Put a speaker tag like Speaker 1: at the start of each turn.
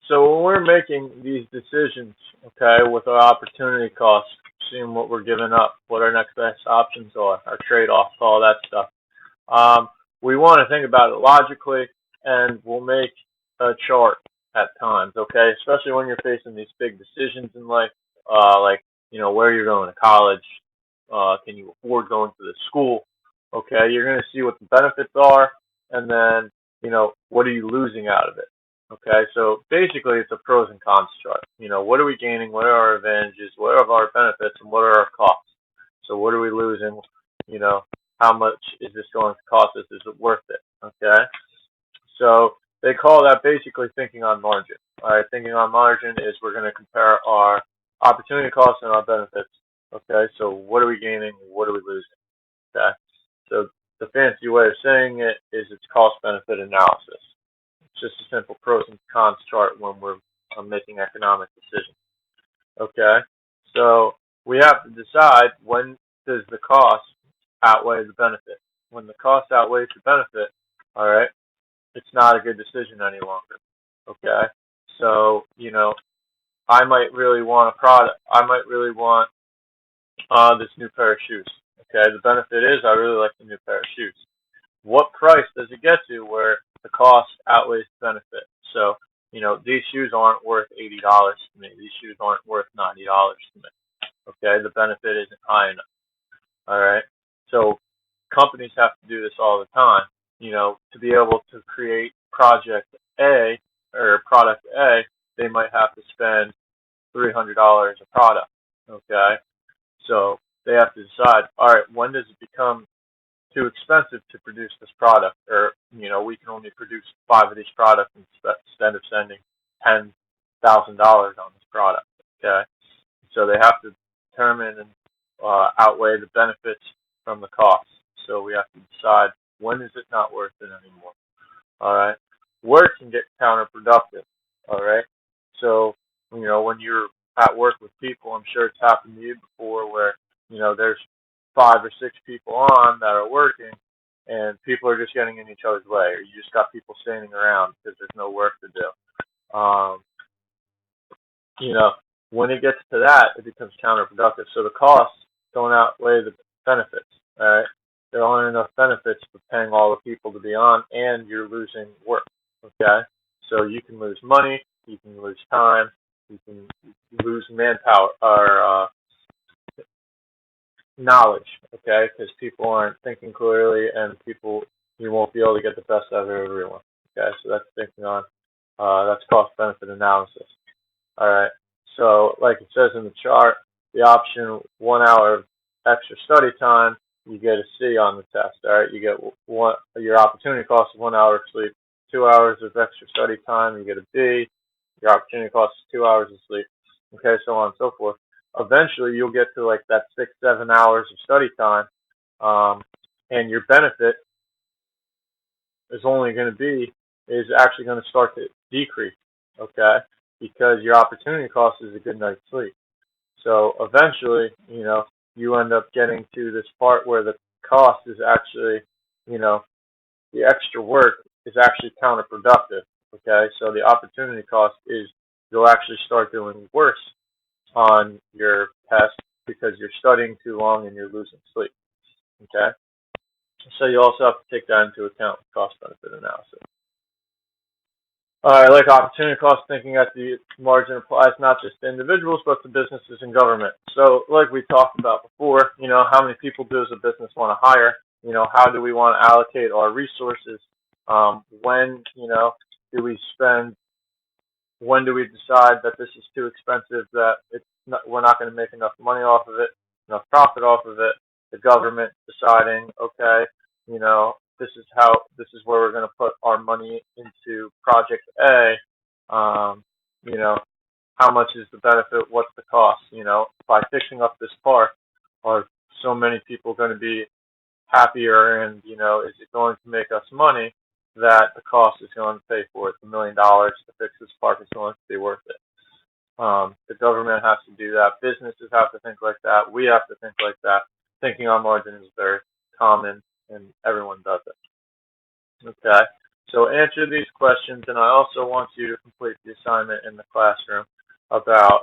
Speaker 1: So when we're making these decisions, okay, with our opportunity costs, seeing what we're giving up, what our next best options are, our trade-offs, all that stuff, um, we want to think about it logically, and we'll make a chart at times, okay? Especially when you're facing these big decisions in life, like where you're going to college, can you afford going to this school? Okay, you're going to see what the benefits are, and then what are you losing out of it? Okay, so basically it's a pros and cons chart. What are we gaining? What are our advantages? What are our benefits? And what are our costs? So what are we losing? You know, how much is this going to cost us? Is it worth it? Okay. So they call that basically thinking on margin. All right, thinking on margin is we're going to compare our opportunity costs and our benefits. Okay, so what are we gaining? What are we losing? Okay, so the fancy way of saying it is it's cost benefit analysis. It's just a simple pros and cons chart when we're making economic decisions. Okay, so we have to decide when does the cost outweigh the benefit. When the cost outweighs the benefit, all right, it's not a good decision any longer. Okay, so I might really want a product. I might really want this new pair of shoes. Okay, the benefit is I really like the new pair of shoes. What price does it get to where the cost outweighs the benefit? So these shoes aren't worth $80 to me. These shoes aren't worth $90 to me. Okay, the benefit isn't high enough. All right, so companies have to do this all the time. To be able to create project A or product A, they might have to spend $300 a product. Okay, so they have to decide. All right, when does it become too expensive to produce this product, or we can only produce 5 of these products instead of spending $10,000 on this product. Okay, so they have to determine and outweigh the benefits from the costs. So we have to decide when is it not worth it anymore. All right, work can get counterproductive. All right, so when you're at work with people, I'm sure it's happened to you before, where there's 5 or 6 people on that are working, and people are just getting in each other's way, or you just got people standing around because there's no work to do. You know, when it gets to that, it becomes counterproductive. So the costs don't outweigh the benefits. All right, there aren't enough benefits for paying all the people to be on, and you're losing work. Okay, so you can lose money, you can lose time, you can lose manpower or knowledge. Okay, because people aren't thinking clearly, and people you won't be able to get the best out of everyone. Okay, so that's thinking on that's cost benefit analysis. All right. So, like it says in the chart, the option 1 hour of extra study time, you get a C on the test. All right. You get your opportunity cost is 1 hour of sleep. 2 hours of extra study time, you get a B. Your opportunity cost is 2 hours of sleep. Okay, so on and so forth. Eventually, you'll get to like that 6, 7 hours of study time, and your benefit is only going to be is actually going to start to decrease. Okay, because your opportunity cost is a good night's sleep. So eventually, you end up getting to this part where the cost is actually, the extra work is actually counterproductive. Okay, so the opportunity cost is you'll actually start doing worse on your test because you're studying too long and you're losing sleep. Okay, so you also have to take that into account with cost benefit analysis. I like opportunity cost thinking that the margin applies not just to individuals, but to businesses and government. So, like we talked about before, how many people does a business want to hire? How do we want to allocate our resources? When, do we spend, when do we decide that this is too expensive, that we're not going to make enough money off of it, enough profit off of it? The government deciding, okay, this is where we're going to put our money into project A. How much is the benefit? What's the cost? By fixing up this park, are so many people going to be happier? And is it going to make us money that the cost is going to pay for it? $1 million to fix this park is going to be worth it. The government has to do that. Businesses have to think like that. We have to think like that. Thinking on margin is very common, and everyone does it. Okay. So answer these questions, and I also want you to complete the assignment in the classroom about